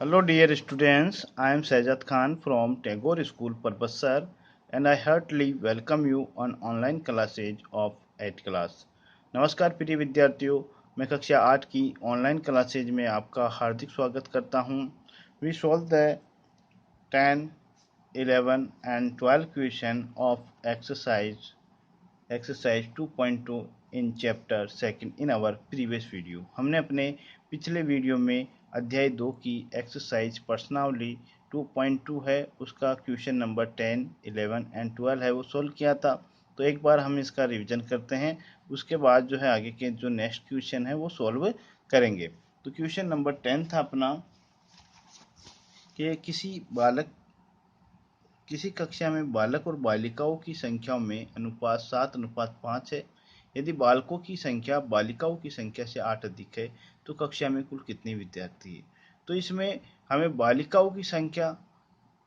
Hello dear students, I am Sajad Khan from Tagore School, Parbasar, and I heartily welcome you on online classes of 8th class. नमस्कार प्रिय विद्यार्थियों, मैं कक्षा 8 की online classes में आपका हार्दिक स्वागत करता हूं। We solve the 10, 11 and 12 question of exercise 2.2 in chapter second in our previous video. हमने अपने पिछले वीडियो में अध्याय 2 की एक्सरसाइज पर्सनावली 2.2 है, उसका क्वेश्चन नंबर 10, 11 एंड 12 है, वो सोल्व किया था। तो एक बार हम इसका रिवीजन करते हैं, उसके बाद जो है आगे के जो नेक्स्ट क्वेश्चन है वो सोल्व करेंगे। तो क्वेश्चन नंबर 10 था अपना कि किसी कक्षा में बालक और बालिकाओं की संख्याओं में अनुपात 7:5 है। यदि बालकों की संख्या बालिकाओं की संख्या से 8 अधिक है तो कक्षा में कुल कितने विद्यार्थी है। तो इसमें हमें बालिकाओं की संख्या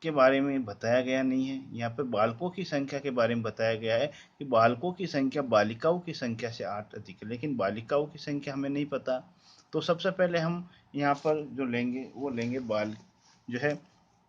के बारे में बताया गया नहीं है, यहाँ पे बालकों की संख्या के बारे में बताया गया है कि बालकों की संख्या बालिकाओं की संख्या से 8 अधिक है, लेकिन बालिकाओं की संख्या हमें नहीं पता। तो सबसे पहले हम यहाँ पर जो लेंगे वो लेंगे जो है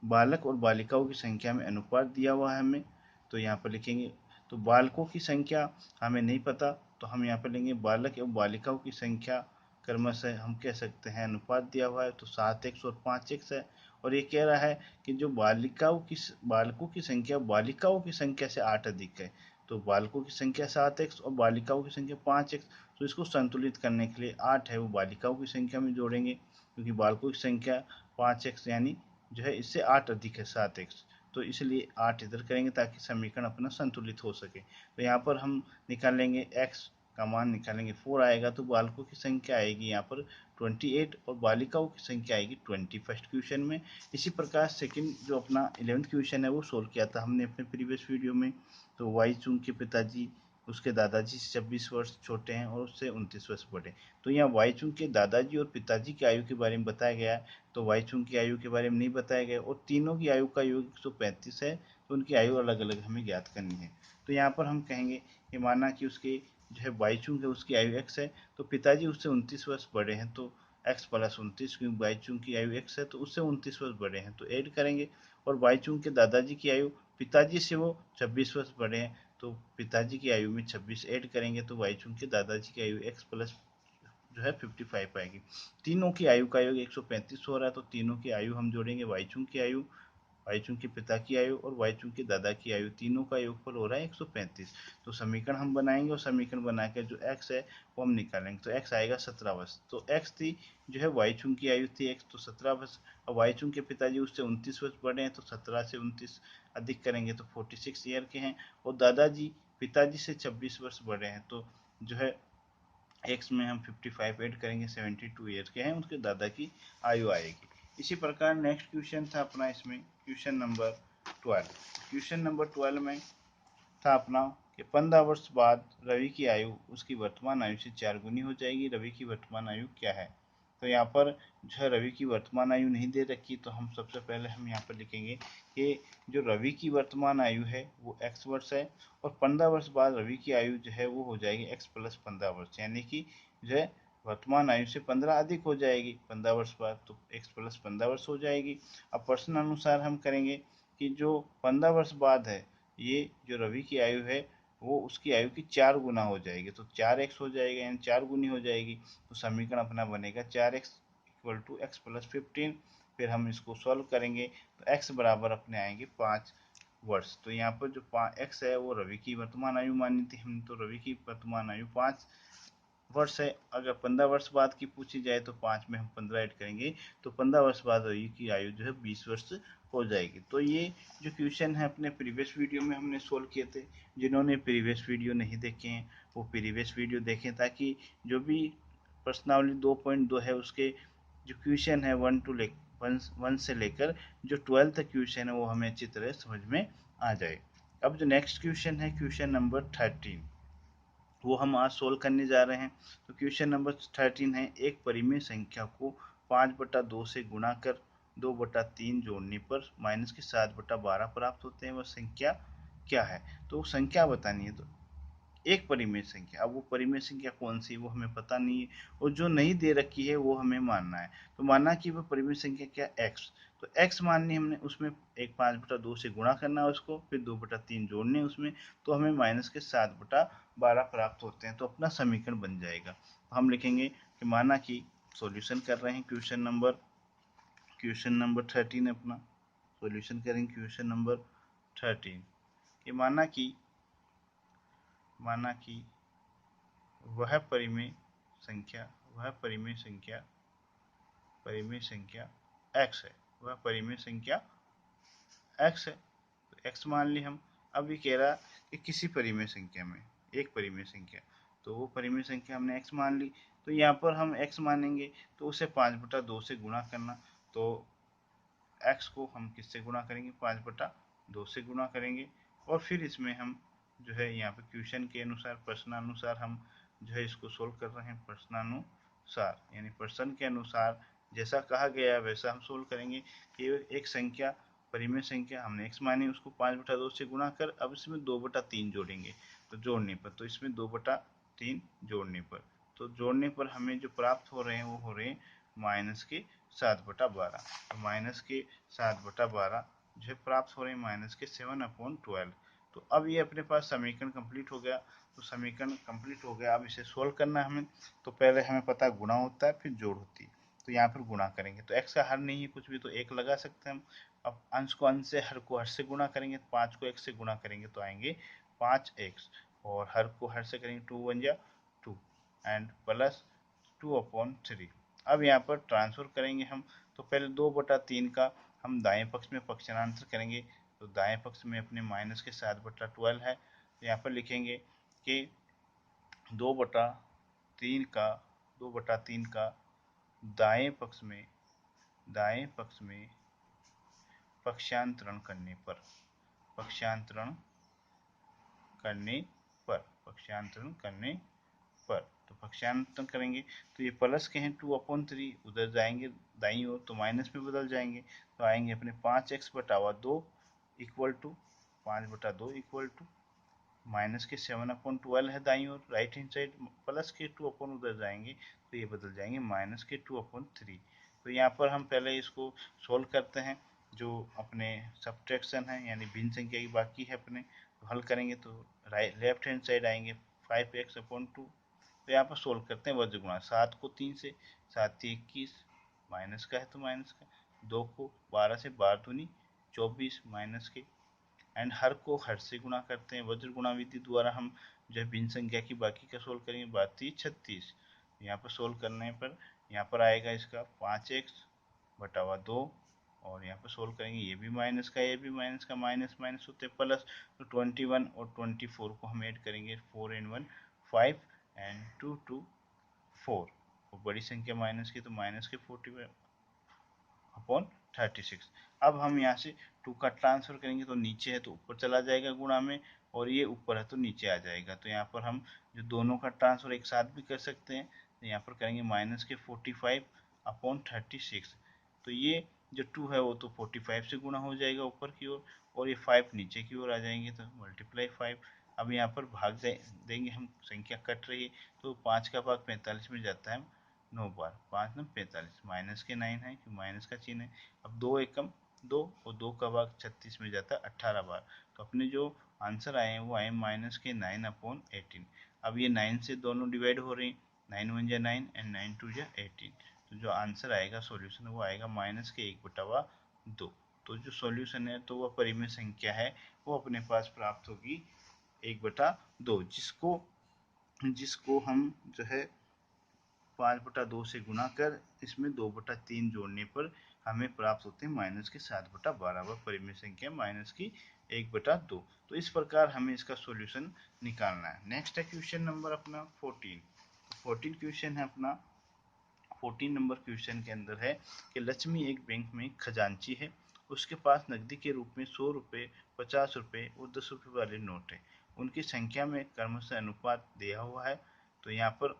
बालक और बालिकाओं की संख्या में अनुपात दिया हुआ है हमें, तो यहाँ पर लिखेंगे। तो बालकों की संख्या हमें नहीं पता, तो हम यहाँ पर लेंगे बालक एवं बालिकाओं की संख्या क्रमशः हम कह सकते हैं अनुपात दिया हुआ है, तो 7x और 5x है। और ये कह रहा है कि जो बालकों की संख्या बालिकाओं की संख्या से 8 अधिक है, तो बालकों की संख्या 7x और बालिकाओं की संख्या 5x, तो इसको संतुलित करने के लिए 8 है वो बालिकाओं की संख्या में जोड़ेंगे, क्योंकि बालकों की संख्या 5x यानी जो है इससे 8 अधिक है 7x, तो इसलिए 8 इधर करेंगे ताकि समीकरण अपना संतुलित हो सके। तो यहाँ पर हम निकालेंगे x का मान निकालेंगे 4 आएगा, तो बालकों की संख्या आएगी यहाँ पर 28 और बालिकाओं की संख्या आएगी 20 फर्स्ट क्वेश्चन में। इसी प्रकार सेकंड जो अपना 11th क्वेश्चन है वो सोल्व किया था हमने अपने प्रीवियस वीडियो में। तो वाई चुंग के पिताजी उसके दादाजी से 26 वर्ष छोटे हैं और उससे 29 वर्ष बड़े। तो यहाँ वाई चुंग के दादाजी और पिताजी की आयु के बारे में बताया गया है, तो वाई चुंग की आयु के बारे में नहीं बताया गया, और तीनों की आयु का योग 135 है, तो उनकी आयु अलग अलग हमें ज्ञात करनी है। तो यहाँ पर हम कहेंगे कि माना कि उसके जो है बाईचुंग है उसकी आयु x है, तो पिताजी उससे 29 वर्ष बड़े हैं, तो x प्लस 29, क्योंकि बाईचुंग की आयु x है तो उससे 29 वर्ष बड़े हैं तो ऐड करेंगे। और बाईचुंग के दादाजी की आयु पिताजी से वो 26 वर्ष बड़े हैं, तो पिताजी की आयु में 26 ऐड करेंगे, तो बाईचुंग के दादाजी की आयु x प्लस जो है 55 आएगी। तीनों की आयु का योग 135 हो रहा है, तो तीनों की आयु हम जोड़ेंगे, वाईचुंग की आयु, वाईचुंग के पिता की आयु और वाईचुंग के दादा की आयु, तीनों का योगफल हो रहा है 135। तो समीकरण हम बनाएंगे और समीकरण बनाकर जो x है वो हम निकालेंगे, तो x आएगा 17 वर्ष। तो x थी जो है वाईचुंग की आयु थी x, तो 17 वर्ष। और वाईचुंग के पिताजी उससे 29 वर्ष बड़े हैं, तो 17 से 29 अधिक करेंगे तो 46 ईयर के हैं। और दादाजी पिताजी से 26 वर्ष बड़े हैं, तो जो है एक्स में हम 55 ऐड करेंगे, 72 ईयर के हैं उनके दादा की आयु आएगी। इसी प्रकार नेक्स्ट क्वेश्चन था अपना इसमें क्वेश्चन नंबर 12। क्वेश्चन नंबर 12 में था अपना कि 15 वर्ष बाद रवि की आयु उसकी वर्तमान आयु से 4 गुनी हो जाएगी। रवि की वर्तमान आयु क्या है। तो यहाँ पर जो है रवि की वर्तमान आयु नहीं दे रखी, तो हम सबसे पहले हम यहाँ पर लिखेंगे कि जो रवि की वर्तमान आयु है वो x वर्ष है, और 15 वर्ष बाद रवि की आयु जो है वो हो जाएगी x प्लस 15 वर्ष, यानी कि जो है वर्तमान आयु से 15 अधिक हो जाएगी 15 वर्ष बाद, तो x प्लस 15 वर्ष हो जाएगी। अब प्रश्न अनुसार हम करेंगे कि जो 15 वर्ष बाद है ये जो रवि की आयु है वो उसकी आयु की 4 गुना हो जाएगी, तो 4x हो जाएगा यानी 4 गुनी हो जाएगी। तो समीकरण अपना बनेगा 4x equal to x plus 15। फिर हम इसको सॉल्व करेंगे तो x बराबर अपने आएंगे 5 वर्ष। तो यहाँ पर जो x है वो रवि की वर्तमान आयु मानी थी हमने, तो रवि की वर्तमान आयु 5 वर्ष है। अगर 15 वर्ष बाद की पूछी जाए तो 5 में हम 15 ऐड करेंगे, तो 15 वर्ष बाद रवि की आयु जो है 20 वर्ष हो जाएगी। तो ये जो क्वेश्चन है अपने प्रीवियस वीडियो में हमने सोल्व किए थे। जिन्होंने प्रीवियस वीडियो नहीं देखे हैं वो प्रीवियस वीडियो देखें, ताकि जो भी प्रश्नावली 2.2 है उसके जो क्वेश्चन है 1 से लेकर जो 12 तक क्वेश्चन है वो हमें अच्छी तरह समझ में आ जाए। अब जो नेक्स्ट क्वेश्चन है क्वेश्चन नंबर 13, वो हम आज सोल्व करने जा रहे हैं। तो क्वेश्चन नंबर 13 है, एक परिमेय संख्या को 5/2 से गुणा कर 2/3 जोड़ने पर माइनस के 7/12 प्राप्त होते हैं, वह संख्या क्या है। तो संख्या बतानी है, तो एक परिमेय संख्या। अब वो परिमेय संख्या कौन सी है वो हमें पता नहीं है, और जो नहीं दे रखी है वो हमें मानना है। तो माना कि वो परिमेय संख्या क्या, x। तो x माननी हमने, उसमें एक 5/2 से गुणा करना है उसको, फिर 2/3 जोड़ने उसमें, तो हमें -7/12 प्राप्त होते हैं। तो अपना समीकरण बन जाएगा। तो हम लिखेंगे कि माना कि सॉल्यूशन कर रहे हैं क्वेश्चन नंबर 13 अपना सॉल्यूशन करेंगे क्वेश्चन नंबर 13 कि माना कि वह परिमेय संख्या x है, वह परिमेय संख्या x है। तो x मान ली हम। अब ये कह रहा कि किसी परिमेय संख्या में, एक परिमेय संख्या, तो वो परिमेय संख्या हमने x मान ली। तो यहाँ पर हम x मानेंगे तो उसे 5/2 से गुणा करना। तो x को हम किससे गुणा करेंगे, 5/2 से गुणा करेंगे। और फिर इसमें हम जो है यहाँ पे क्वेश्चन के अनुसार, प्रश्नानुसार हम जो है इसको सोल्व कर रहे हैं। प्रश्नानुसार यानी प्रश्न के अनुसार जैसा कहा गया है वैसा हम सोल्व करेंगे कि एक संख्या, परिमेय संख्या हमने x मानी, उसको 5/2 से गुणा कर, अब इसमें 2/3 जोड़ेंगे। तो जोड़ने पर, तो इसमें 2/3 जोड़ने पर, तो जोड़ने पर हमें जो प्राप्त हो रहे हैं वो हो रहे हैं -7/12। तो -7/12 जो है प्राप्त हो रहे हैं -7/12। तो अब ये अपने पास समीकरण कंप्लीट हो गया। तो समीकरण कंप्लीट हो गया, अब इसे सोल्व करना है हमें। तो पहले हमें पता है गुणा होता है फिर जोड़ होती है। तो यहाँ पर गुणा करेंगे, तो x का हर नहीं है कुछ भी, तो 1 लगा सकते हैं हम। अब अंश को अंश से, हर को हर से गुणा करेंगे, 5 को x से गुणा करेंगे तो आएंगे 5x, और हर को हर से करेंगे 2 1 जा 2 एंड प्लस 2/3। अब यहाँ पर ट्रांसफर करेंगे हम। तो पहले 2/3 का हम दाएं पक्ष में पक्षांतर करेंगे। तो दाएं पक्ष में अपने -7/12 है। तो यहाँ पर लिखेंगे कि 2/3 का 2/3 का दाएं पक्ष में पक्षांतरण करने पर तो पक्षांतरण करेंगे। तो ये प्लस के हैं 2/3, उधर जाएंगे दाईं ओर तो माइनस में बदल जाएंगे। तो आएंगे अपने 5x/2 equal to 5/2 equal to minus k 7/12 है दाईं ओर right hand side, plus k 2 अपन उधर जाएंगे तो ये बदल जाएंगे -2/3। तो यहाँ पर हम पहले इसको सोल्व करते हैं। जो अपने सब्ट्रैक्शन है यानी भिन्न संख्या की बाकी है अपने, तो हल करेंगे तो लेफ्ट हैंड साइड आएंगे 5x/2। तो यहाँ पर सोल्व करते हैं वज्र गुणा, 7 को 3 से, 7 21, माइनस का है तो माइनस का, 2 को 12 से, 12 दूनी 24 माइनस के, एंड हर को हर से गुणा करते हैं। वज्र गुणा विधि द्वारा हम जो है भिन्न संख्या की बाकी का सोल्व करेंगे, 32 36। यहाँ पर सोल्व करने पर यहाँ पर आएगा इसका 5x/2, और यहाँ पर सोल्व करेंगे ये भी माइनस का, ये भी माइनस का, माइनस माइनस होते प्लस। तो 21 और 24 को हम ऐड करेंगे, 4 and 1 5 एंड 2 2 4। और बड़ी संख्या माइनस की तो माइनस के 40/36। अब हम यहाँ से 2 का ट्रांसफर करेंगे, तो नीचे है तो ऊपर चला जाएगा गुणा में, और ये ऊपर है तो नीचे आ जाएगा। तो यहाँ पर हम जो दोनों का ट्रांसफर एक साथ भी कर सकते हैं। तो यहाँ पर करेंगे -45/36। तो ये जो 2 है वो तो 45 से गुणा हो जाएगा ऊपर की ओर, और ये 5 नीचे की ओर आ जाएंगे तो मल्टीप्लाई 5। अब यहाँ पर भाग देंगे हम, संख्या कट रही है तो 5 का भाग 45 में जाता है 9 बार, 5 9 45, माइनस के 9 है कि माइनस का चिन्ह है। अब 2 एकम 2, और 2 का भाग 36 में जाता है 18 बार। तो अपने जो आंसर आए हैं वो आए -9/18। अब ये 9 से दोनों डिवाइड हो रही, 9 1 जा 9 एंड 9 2 जा 18। तो जो आंसर आएगा सॉल्यूशन वो आएगा -1/2। तो जो सॉल्यूशन है तो वह परिमेय संख्या है वो अपने पास प्राप्त होगी 1/2, जिसको हम जो है 5/2 से गुणा कर इसमें 2/3 जोड़ने पर हमें प्राप्त होते हैं -7/12। वह परिमेय संख्या -1/2। तो इस प्रकार हमें इसका सॉल्यूशन निकालना है। नेक्स्ट है क्वेश्चन नंबर अपना 14। 14 क्वेश्चन है अपना, 14 नंबर क्वेश्चन के अंदर है कि लक्ष्मी एक बैंक में खजांची है। उसके पास नकदी के रूप में 100 रुपये, 50 रुपये और 10 रुपये वाले नोट है। उनकी संख्या में क्रमशः अनुपात दिया हुआ है। तो यहाँ पर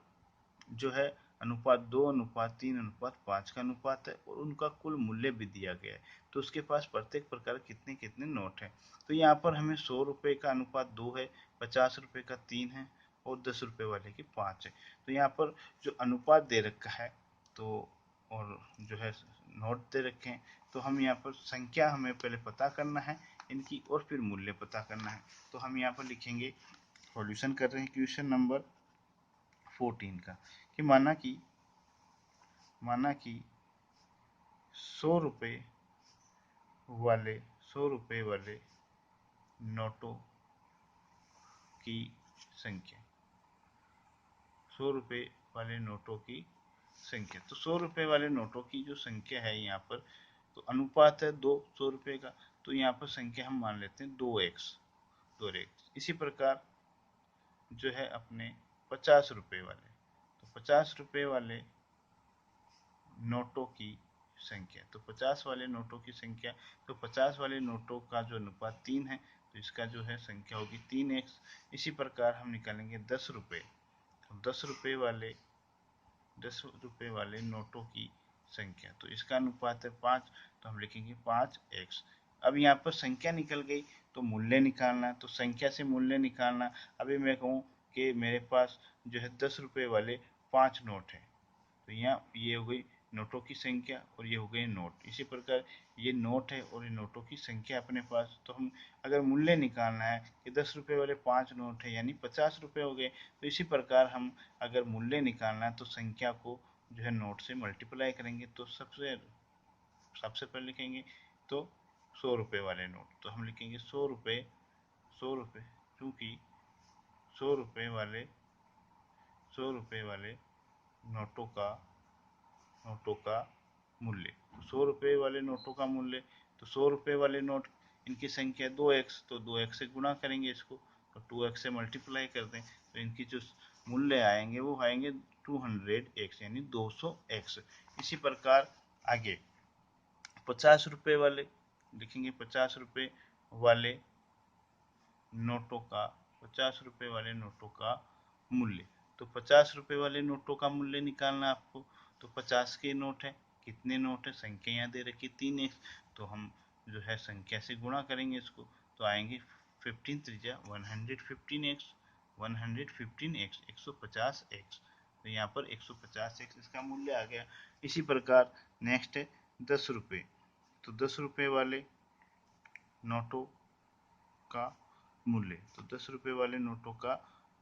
जो है अनुपात 2, अनुपात 3, अनुपात 5 का अनुपात है और उनका कुल मूल्य भी दिया गया है। तो उसके पास प्रत्येक प्रकार कितने कितने नोट हैं। तो यहाँ पर हमें 100 रुपये का अनुपात 2 है, 50 रुपये का 3 है और 10 रुपये वाले की 5 है। तो यहाँ पर जो अनुपात दे रखा है तो और जो है नोट दे रखे हैं, तो हम यहाँ पर संख्या हमें पहले पता करना है इनकी और फिर मूल्य पता करना है। तो हम यहाँ पर लिखेंगे, सॉल्यूशन कर रहे हैं क्वेश्चन नंबर 14 का, कि माना कि 100 रुपये वाले 100 रुपये वाले नोटों की संख्या, 100 रुपये वाले नोटों की संख्या। तो 100 रुपये वाले नोटों की जो संख्या है यहाँ पर, तो अनुपात है 2 100 रुपये का, तो यहाँ पर संख्या हम मान लेते हैं 2x। इसी प्रकार जो है अपने 50 रुपये वाले, तो 50 रुपये वाले नोटों की संख्या, तो 50 वाले नोटों की संख्या, तो 50 वाले नोटों का जो अनुपात 3 है, तो इसका जो है संख्या होगी 3x। इसी प्रकार हम निकालेंगे 10 रुपये, तो 10 रुपये वाले नोटों की संख्या, तो इसका अनुपात है 5, तो हम लिखेंगे 5x। अब यहाँ पर संख्या निकल गई तो मूल्य निकालना, तो संख्या से मूल्य निकालना। अभी मैं कहूँ कि मेरे पास जो है 10 रुपये वाले 5 नोट हैं, तो यहाँ ये हो गई नोटों की संख्या और ये हो गए नोट। इसी प्रकार ये नोट है और ये नोटों की संख्या अपने पास। तो हम अगर मूल्य निकालना है कि 10 रुपये वाले 5 नोट है यानी 50 रुपये हो गए, तो इसी प्रकार हम अगर मूल्य निकालना है तो संख्या को जो है नोट से मल्टीप्लाई करेंगे। तो सबसे सबसे पहले लिखेंगे तो 100 रुपये वाले नोट, तो हम लिखेंगे 100 रुपये, 100 रुपये, क्योंकि 100 रुपये वाले नोटों का मूल्य, तो 100 रुपये वाले नोटों का मूल्य, तो 100 रुपये वाले नोट इनकी संख्या 2x, तो 2x से गुणा करेंगे इसको, तो 2x से मल्टीप्लाई कर दें, तो इनकी जो मूल्य आएंगे वो आएंगे 200x यानी 200x। इसी प्रकार आगे 50 रुपये वाले लिखेंगे, 50 रुपये वाले नोटों का 50 रुपये वाले नोटों का मूल्य, तो 50 रुपये वाले नोटों का मूल्य निकालना आपको। तो 50 के नोट है, कितने नोट है, संख्या यहाँ दे रखी 3x, तो हम जो है संख्या से गुणा करेंगे इसको, तो आएंगे 15 त्रिज्या 115x, 115x 150x, तो यहाँ पर 150x इसका मूल्य आ गया। इसी प्रकार नेक्स्ट है 10 रुपये, तो 10 रुपये वाले नोटों का मूल्य, तो 10 रुपये वाले नोटों का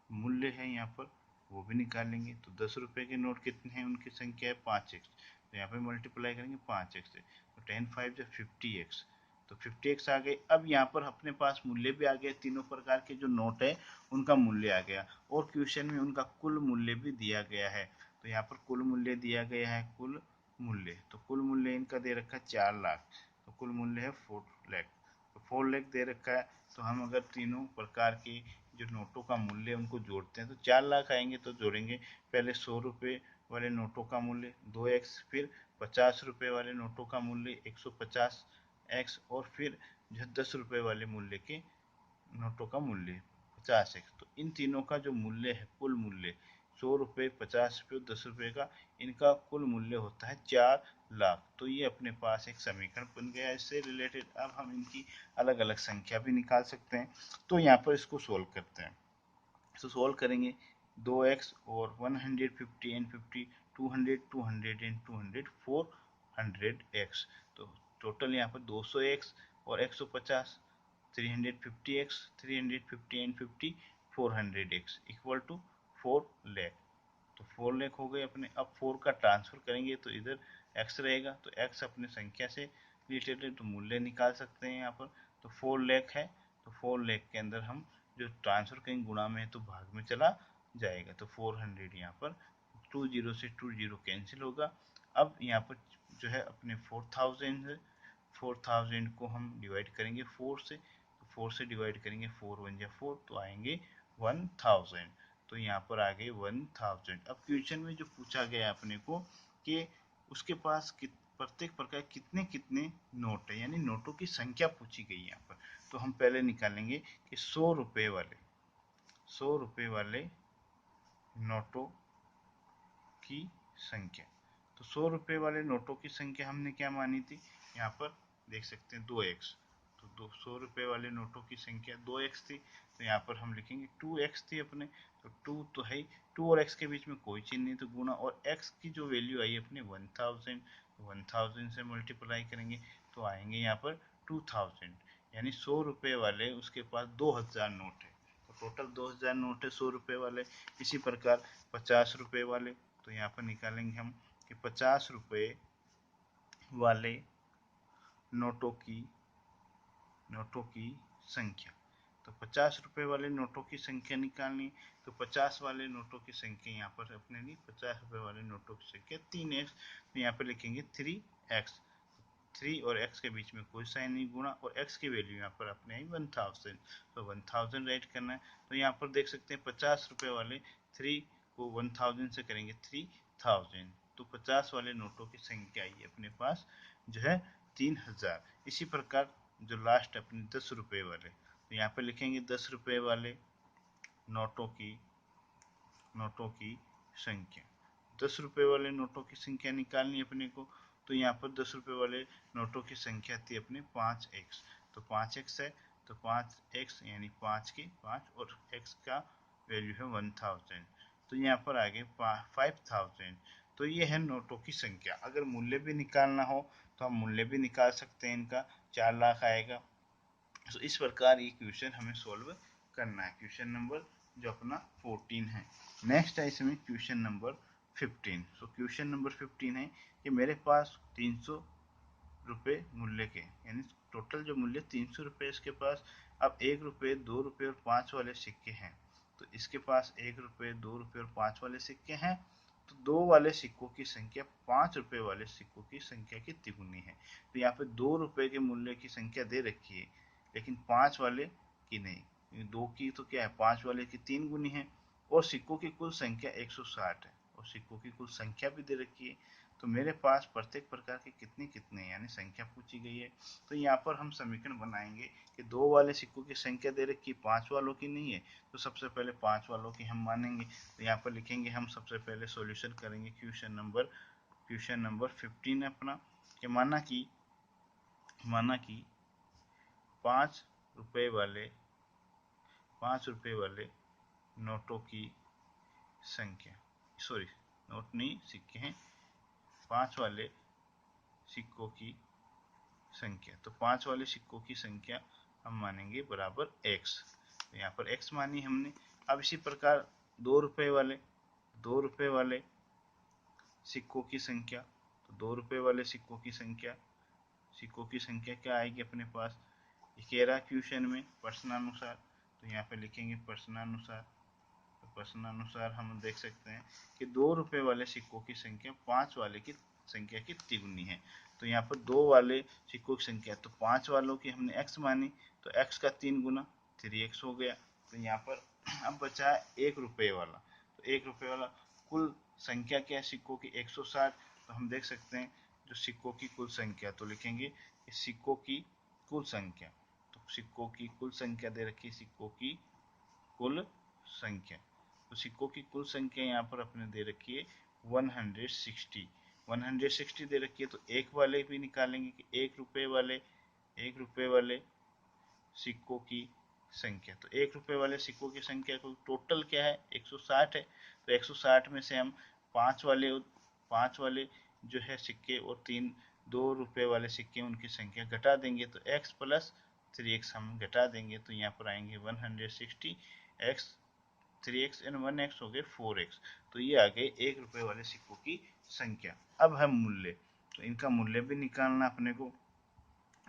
मूल्य है यहाँ पर, वो भी निकाल लेंगे। तो 10 रुपये के नोट कितने हैं, उनकी संख्या है 5x, तो यहाँ पे मल्टीप्लाई करेंगे 5x से, तो 10 5 जो 50x, तो 50x आ गए। अब यहाँ पर अपने पास मूल्य भी आ गया, तीनों प्रकार के जो नोट है उनका मूल्य आ गया और क्वेश्चन में उनका कुल मूल्य भी दिया गया है। तो यहाँ पर कुल मूल्य दिया गया है, कुल मूल्य, तो कुल मूल्य इनका दे रखा है 4 लाख, तो कुल मूल्य है 4 लाख, तो 4 लाख दे रखा है। तो हम अगर तीनों प्रकार की जो नोटों का मूल्य उनको जोड़ते हैं तो 4 लाख आएंगे। तो जोड़ेंगे पहले 100 रुपये वाले नोटों का मूल्य 2x, फिर 50 रुपये वाले नोटों का मूल्य 150x और फिर जो 10 रुपये वाले मूल्य के नोटों का मूल्य 50x। तो इन तीनों का जो मूल्य है, कुल मूल्य 100 रुपये, 50 रुपये, 10 रुपये का, इनका कुल मूल्य होता है 4 लाख। तो ये अपने पास एक समीकरण बन गया इससे रिलेटेड। अब हम इनकी अलग अलग संख्या भी निकाल सकते हैं। तो यहाँ पर इसको सोल्व करते हैं, तो सोल्व करेंगे 2x और 150 एंड 50, 200 200 एंड 200 400x, तो टोटल यहाँ पर 200x और 150, 350x, 350 and 50 400x equal to 4 lakh. तो 4 लाख हो गए अपने। अब 4 का ट्रांसफर करेंगे तो इधर x रहेगा, तो x अपने संख्या से रिलेटेड है तो मूल्य निकाल सकते हैं यहाँ पर। तो 4 लाख है, तो 4 लाख के अंदर हम जो ट्रांसफर कहीं गुणा में है तो भाग में चला जाएगा, तो 400 यहाँ पर 20 से 20 कैंसिल होगा। अब यहाँ पर जो है अपने 4000 है, 4000 को हम डिवाइड करेंगे 4 से, तो 4 से डिवाइड करेंगे 4 1 जा 4, तो आएंगे 1000, तो यहाँ पर आ गए 1000। अब क्वेश्चन में जो पूछा गया अपने को कि उसके पास प्रत्येक प्रकार कितने कितने नोट है, यानी नोटों की संख्या पूछी गई यहाँ पर। तो हम पहले निकालेंगे कि 100 रुपये वाले नोटों की संख्या। तो 100 रुपये वाले नोटों की संख्या हमने क्या मानी थी, यहाँ पर देख सकते हैं 2x। तो 100 रुपये वाले नोटों की संख्या 2x थी, तो यहाँ पर हम लिखेंगे 2x थी अपने। तो 2 तो है, 2 और x के बीच में कोई चिन्ह नहीं, तो गुणा, और x की जो वैल्यू आई अपने 1000, 1000 से मल्टीप्लाई करेंगे तो आएंगे यहाँ पर 2000, यानी 100 रुपये वाले उसके पास 2000 नोट है। तो टोटल 2000 नोट है 100 रुपये वाले। इसी प्रकार 50 रुपये वाले, तो यहाँ पर निकालेंगे हम कि 50 रुपये वाले नोटों की संख्या। तो 50 रुपये वाले नोटों की संख्या निकालनी, तो 50 वाले नोटों की संख्या यहाँ पर अपने लिए 50 रुपये वाले नोटों की संख्या 3x, तो यहाँ पर लिखेंगे 3x। 3 और x के बीच में कोई साइन नहीं, गुणा, और x की वैल्यू यहाँ पर अपने आई 1000, तो 1000 राइट करना है। तो यहाँ पर देख सकते हैं 50 रुपये वाले 3 को 1000 से करेंगे 3000, तो 50 वाले नोटों की संख्या आई अपने पास जो है 3000। इसी प्रकार जो लास्ट अपने 10 रुपये वाले, तो यहाँ पे लिखेंगे 10 रुपये वाले नोटों की संख्या। 10 रुपये वाले नोटों की संख्या निकालनी अपने को, तो यहाँ पर 10 रुपये वाले नोटों की संख्या थी अपने 5x, तो 5x है, तो 5x यानी 5 की 5, और x का वैल्यू है 1000, तो यहाँ पर आगे 5000। तो ये है नोटों की संख्या। अगर मूल्य भी निकालना हो तो हम मूल्य भी निकाल सकते हैं, इनका 4 लाख आएगा। तो इस प्रकार ये क्वेश्चन हमें सोल्व करना है, क्वेश्चन नंबर जो अपना 14 है। नेक्स्ट है इसमें question number 15। So question number 15 है कि मेरे पास 300 रुपये मूल्य के, यानी टोटल जो मूल्य 300 रुपये इसके पास। अब 1 रुपये, 2 रुपये और 5 वाले सिक्के हैं। तो इसके पास 1 रुपये, 2 रुपये और 5 वाले सिक्के हैं। तो 2 वाले सिक्कों की संख्या 5 रुपये वाले सिक्कों की संख्या की तिगुनी है। तो यहाँ पे 2 रुपये के मूल्य की संख्या दे रखी है, लेकिन 5 वाले की नहीं। 2 की तो क्या है, 5 वाले की 3 गुनी है, और सिक्कों की कुल संख्या 160 है, और सिक्कों की कुल संख्या भी दे रखी है। तो मेरे पास प्रत्येक प्रकार के कितने कितने यानी संख्या पूछी गई है। तो यहाँ पर हम समीकरण बनाएंगे कि 2 वाले सिक्कों की संख्या दे रखी, 5 वालों की नहीं है, तो सबसे पहले 5 वालों की हम मानेंगे। तो यहाँ पर लिखेंगे हम सबसे पहले सॉल्यूशन करेंगे क्वेश्चन नंबर 15 अपना, कि माना कि 5 रुपये वाले नोटों की संख्या, सॉरी नोट नहीं सिक्के हैं, 5 वाले सिक्कों की संख्या। तो 5 वाले सिक्कों की संख्या हम मानेंगे बराबर x। तो यहाँ पर x मानी हमने। अब इसी प्रकार 2 रुपये वाले सिक्कों की संख्या। तो 2 रुपये वाले सिक्कों की संख्या क्या आएगी अपने पास, ये कह रहा क्वेश्चन में प्रश्नानुसार। तो यहाँ पे लिखेंगे प्रश्नानुसार। तो प्रश्नानुसार हम देख सकते हैं कि 2 रुपये वाले सिक्कों की संख्या 5 वाले की संख्या की तिगुनी है। तो यहाँ पर 2 वाले सिक्कों की संख्या, तो 5 वालों की हमने x मानी, तो x का 3 गुना 3x हो गया। तो यहाँ पर अब बचा है 1 रुपये वाला। तो 1 रुपये वाला कुल संख्या क्या है सिक्कों की 160। तो हम देख सकते हैं जो सिक्कों की कुल संख्या, तो लिखेंगे सिक्कों की कुल संख्या। तो सिक्कों की कुल संख्या दे रखी है, सिक्कों की कुल संख्या। तो सिक्कों की कुल संख्या यहाँ पर अपने दे रखी है 160 दे रखी है। तो एक वाले भी निकालेंगे कि 1 रुपये वाले सिक्कों की संख्या। तो 1 रुपये वाले सिक्कों की संख्या को टोटल क्या है 160 है। तो 160 में से हम 5 वाले जो है सिक्के और 2 रुपये वाले सिक्के उनकी संख्या घटा देंगे, तो x प्लस 3x हम घटा देंगे। तो यहाँ पर आएंगे 160, x 3x एंड 1x हो गए 4x। तो ये आ गए 1 रुपये वाले सिक्कों की संख्या। अब है मूल्य, तो इनका मूल्य भी निकालना अपने को।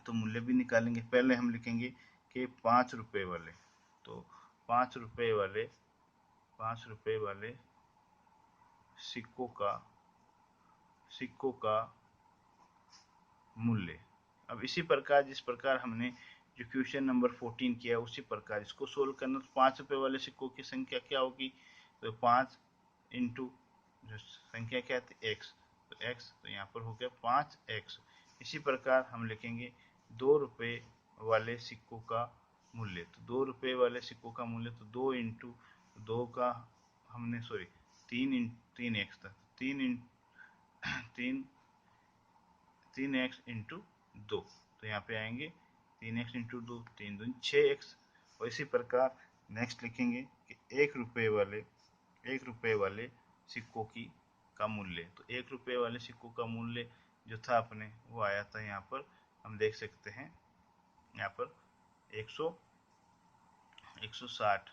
तो मूल्य भी निकालेंगे, पहले हम लिखेंगे कि 5 रुपये वाले, तो 5 रुपये वाले सिक्कों का मूल्य। अब इसी प्रकार जिस प्रकार हमने जो क्वेश्चन नंबर 14 किया उसी प्रकार इसको सोल्व करना। तो 5 रुपये वाले सिक्कों की संख्या क्या होगी, तो 5 इंटू जो संख्या क्या थी x, तो x, तो यहाँ पर हो गया 5x। इसी प्रकार हम लिखेंगे 2 रुपये वाले सिक्कों का मूल्य। तो 2 रुपये वाले सिक्कों का मूल्य, तो 2 इंटू 2 का हमने सॉरी 3x था, 3 तीन एक्स इंटू दो, तो यहाँ पे आएंगे 3x इंटू दो, 3 दूनी 6x। और इसी प्रकार नेक्स्ट लिखेंगे कि 1 रुपये वाले सिक्कों की का मूल्य। तो 1 रुपये वाले सिक्कों का मूल्य जो था अपने वो आया था यहाँ पर, हम देख सकते हैं यहाँ पर 160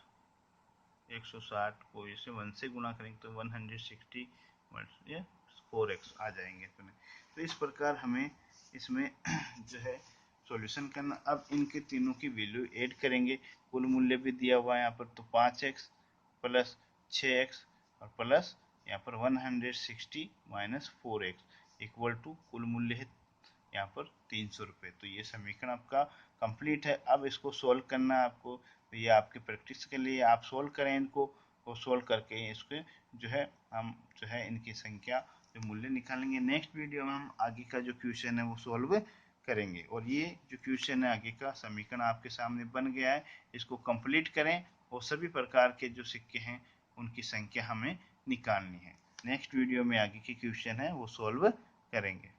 को इसे 1 से गुणा करेंगे तो 160 4x आ जाएंगे अपने। तो इस प्रकार हमें इसमें जो है सॉल्यूशन करना। अब इनके तीनों की वैल्यू ऐड करेंगे, कुल मूल्य भी दिया हुआ है यहाँ पर, तो 5x प्लस 6x और प्लस यहाँ पर 160 माइनस 4x इक्वल टू कुल मूल्य है यहाँ पर 300 रुपये। तो ये समीकरण आपका कंप्लीट है। अब इसको सोल्व करना है आपको, तो ये आपके प्रैक्टिस के लिए आप सोल्व करें इनको, और सोल्व करके इसके जो है हम जो है इनकी संख्या जो मूल्य निकालेंगे। नेक्स्ट वीडियो में हम आगे का जो क्वेश्चन है वो सोल्व करेंगे। और ये जो क्वेश्चन है आगे का समीकरण आपके सामने बन गया है, इसको कंप्लीट करें और सभी प्रकार के जो सिक्के हैं उनकी संख्या हमें निकालनी है। नेक्स्ट वीडियो में आगे के क्वेश्चन है वो सोल्व करेंगे।